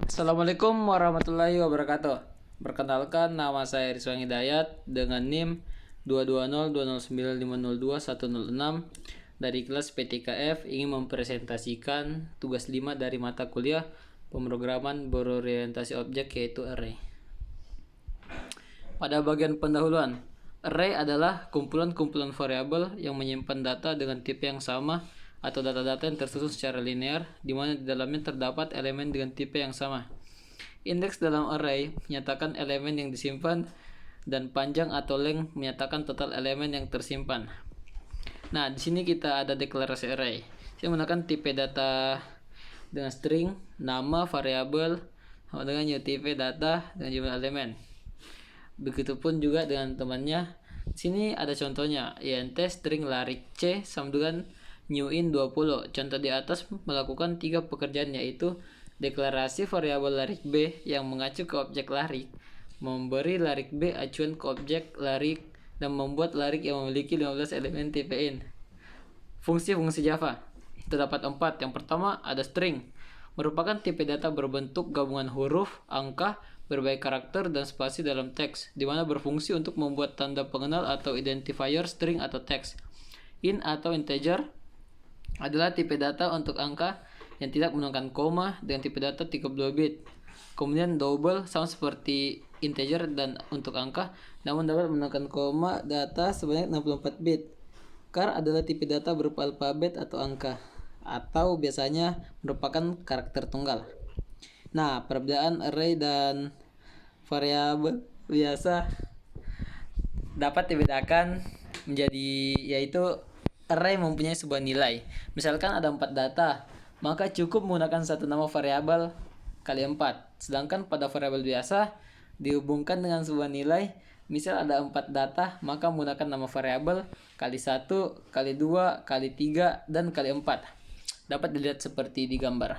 Assalamualaikum warahmatullahi wabarakatuh. Perkenalkan, nama saya Rizwan Hidayat dengan NIM 2202095021006 dari kelas PTKF ingin mempresentasikan tugas 5 dari mata kuliah pemrograman berorientasi objek yaitu array. Pada bagian pendahuluan, array adalah kumpulan-kumpulan variabel yang menyimpan data dengan tipe yang sama atau data-data yang tersusun secara linear, di mana di dalamnya terdapat elemen dengan tipe yang sama. Indeks dalam array menyatakan elemen yang disimpan dan panjang atau length menyatakan total elemen yang tersimpan. Nah, di sini kita ada deklarasi array. Saya menggunakan tipe data dengan string, nama, variabel, sama dengan new tipe data dengan jumlah elemen. Begitupun juga dengan temannya. Di sini ada contohnya, int string larik c sama dengan new in 20. Contoh di atas melakukan 3 pekerjaan, yaitu deklarasi variabel larik b yang mengacu ke objek larik, memberi larik b acuan ke objek larik, dan membuat larik yang memiliki 15 elemen tipe int. Fungsi-fungsi Java terdapat 4. Yang pertama ada string, merupakan tipe data berbentuk gabungan huruf, angka, berbagai karakter, dan spasi dalam teks, di mana berfungsi untuk membuat tanda pengenal atau identifier string atau teks. Int atau integer adalah tipe data untuk angka yang tidak menggunakan koma dengan tipe data 32 bit. Kemudian double sama seperti integer dan untuk angka, namun dapat menggunakan koma data sebanyak 64 bit. Char adalah tipe data berupa alfabet atau angka, atau biasanya merupakan karakter tunggal. Nah, perbedaan array dan variabel biasa dapat dibedakan menjadi, yaitu array mempunyai sebuah nilai. Misalkan ada 4 data, maka cukup menggunakan satu nama variabel kali 4. Sedangkan pada variabel biasa dihubungkan dengan sebuah nilai. Misal ada 4 data, maka menggunakan nama variabel kali 1, kali 2, kali 3, dan kali 4. Dapat dilihat seperti di gambar.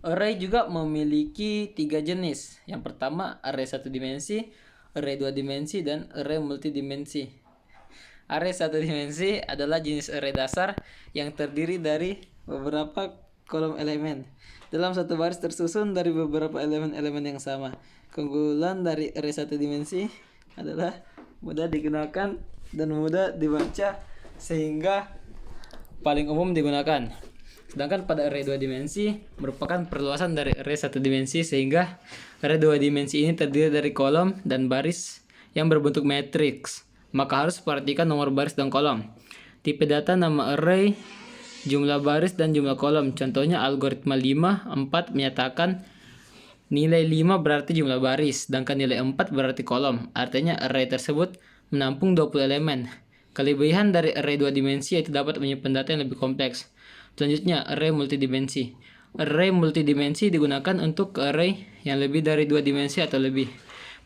Array juga memiliki 3 jenis. Yang pertama array 1 dimensi, array 2 dimensi, dan array multidimensi. Array 1 dimensi adalah jenis array dasar yang terdiri dari beberapa kolom elemen dalam satu baris tersusun dari beberapa elemen-elemen yang sama. Keunggulan dari array 1 dimensi adalah mudah digunakan dan mudah dibaca, sehingga paling umum digunakan. Sedangkan pada array 2 dimensi merupakan perluasan dari array 1 dimensi, sehingga array 2 dimensi ini terdiri dari kolom dan baris yang berbentuk matriks. Maka harus perhatikan nomor baris dan kolom. Tipe data nama array, jumlah baris dan jumlah kolom. Contohnya algoritma 5, 4 menyatakan nilai 5 berarti jumlah baris, sedangkan nilai 4 berarti kolom. Artinya array tersebut menampung 20 elemen. Kelebihan dari array 2 dimensi yaitu dapat menyimpan data yang lebih kompleks. Selanjutnya, array multidimensi. Array multidimensi digunakan untuk array yang lebih dari 2 dimensi atau lebih.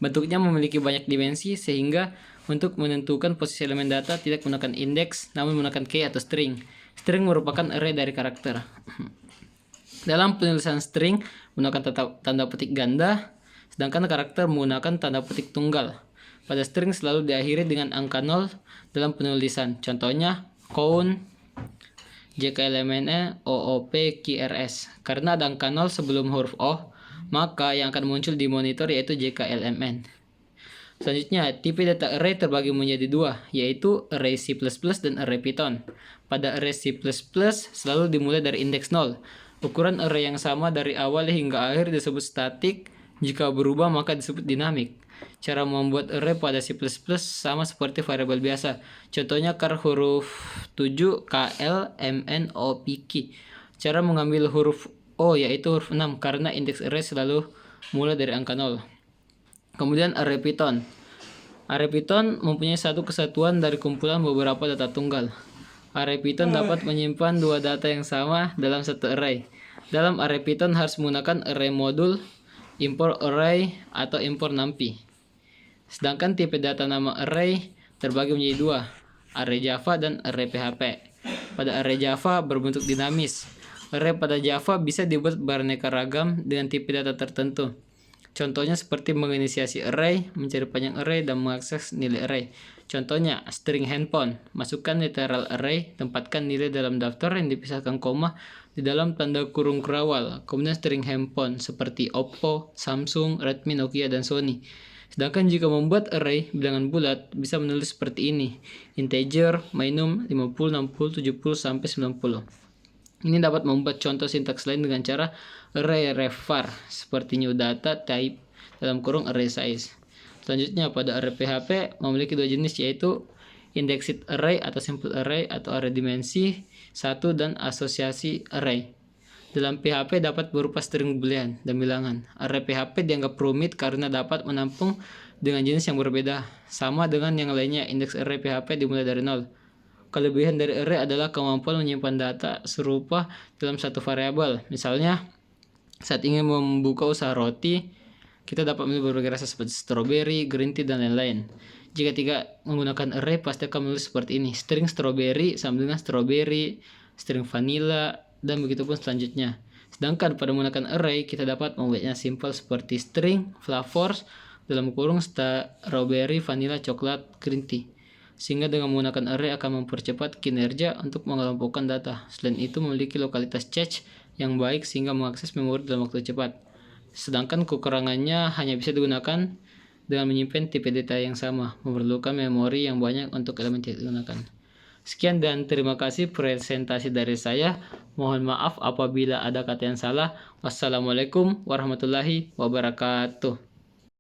Bentuknya memiliki banyak dimensi, sehingga untuk menentukan posisi elemen data tidak menggunakan indeks, namun menggunakan key atau string. String merupakan array dari karakter. Dalam penulisan string menggunakan tanda petik ganda, sedangkan karakter menggunakan tanda petik tunggal. Pada string selalu diakhiri dengan angka 0 dalam penulisan. Contohnya count, jk elemennya OOP, QRS. Karena ada angka 0 sebelum huruf O, maka yang akan muncul di monitor yaitu JKLMN. Selanjutnya, tipe data array terbagi menjadi 2, yaitu array C++ dan array Python. Pada array C++ selalu dimulai dari indeks 0. Ukuran array yang sama dari awal hingga akhir disebut statik. Jika berubah maka disebut dinamik. Cara membuat array pada C++ sama seperti variabel biasa. Contohnya char huruf 7 KL MN O P Q. Cara mengambil huruf O yaitu huruf 6 karena indeks array selalu mulai dari angka 0. Kemudian array Python. Array Python mempunyai satu kesatuan dari kumpulan beberapa data tunggal. Array Python dapat menyimpan 2 data yang sama dalam satu array. Dalam array Python harus menggunakan array modul, import array, atau import numpy. Sedangkan tipe data nama array terbagi menjadi 2, array Java dan array PHP. Pada array Java berbentuk dinamis. Array pada Java bisa dibuat beraneka ragam dengan tipe data tertentu. Contohnya seperti menginisiasi array, mencari panjang array, dan mengakses nilai array. Contohnya, string handphone. Masukkan literal array, tempatkan nilai dalam daftar yang dipisahkan koma di dalam tanda kurung kerawal. Kemudian string handphone seperti Oppo, Samsung, Redmi, Nokia, dan Sony. Sedangkan jika membuat array bilangan bulat, bisa menulis seperti ini. Integer, minum, 50, 60, 70, sampai 90. Ini dapat membuat contoh sintaks lain dengan cara array var seperti new data type dalam kurung array size. Selanjutnya pada array PHP memiliki dua jenis, yaitu indexed array atau simple array atau array dimensi 1 dan asosiasi array. Dalam PHP dapat berupa string boolean dan bilangan. Array PHP dianggap rumit karena dapat menampung dengan jenis yang berbeda. Sama dengan yang lainnya, indeks array PHP dimulai dari 0. Kelebihan dari array adalah kemampuan menyimpan data serupa dalam satu variabel. Misalnya, saat ingin membuka usaha roti, kita dapat memilih berbagai rasa seperti strawberry, green tea, dan lain-lain. Jika tidak menggunakan array, pasti akan menulis seperti ini. String strawberry sama dengan strawberry, string vanilla, dan begitu pun selanjutnya. Sedangkan pada menggunakan array, kita dapat membuatnya simple seperti string flavors dalam kurung strawberry, vanilla, coklat, green tea. Sehingga dengan menggunakan array akan mempercepat kinerja untuk mengelompokkan data. Selain itu memiliki lokalitas cache yang baik sehingga mengakses memori dalam waktu cepat. Sedangkan kekurangannya hanya bisa digunakan dengan menyimpan tipe data yang sama, memerlukan memori yang banyak untuk elemen yang digunakan. Sekian dan terima kasih presentasi dari saya. Mohon maaf apabila ada kata yang salah. Wassalamualaikum warahmatullahi wabarakatuh.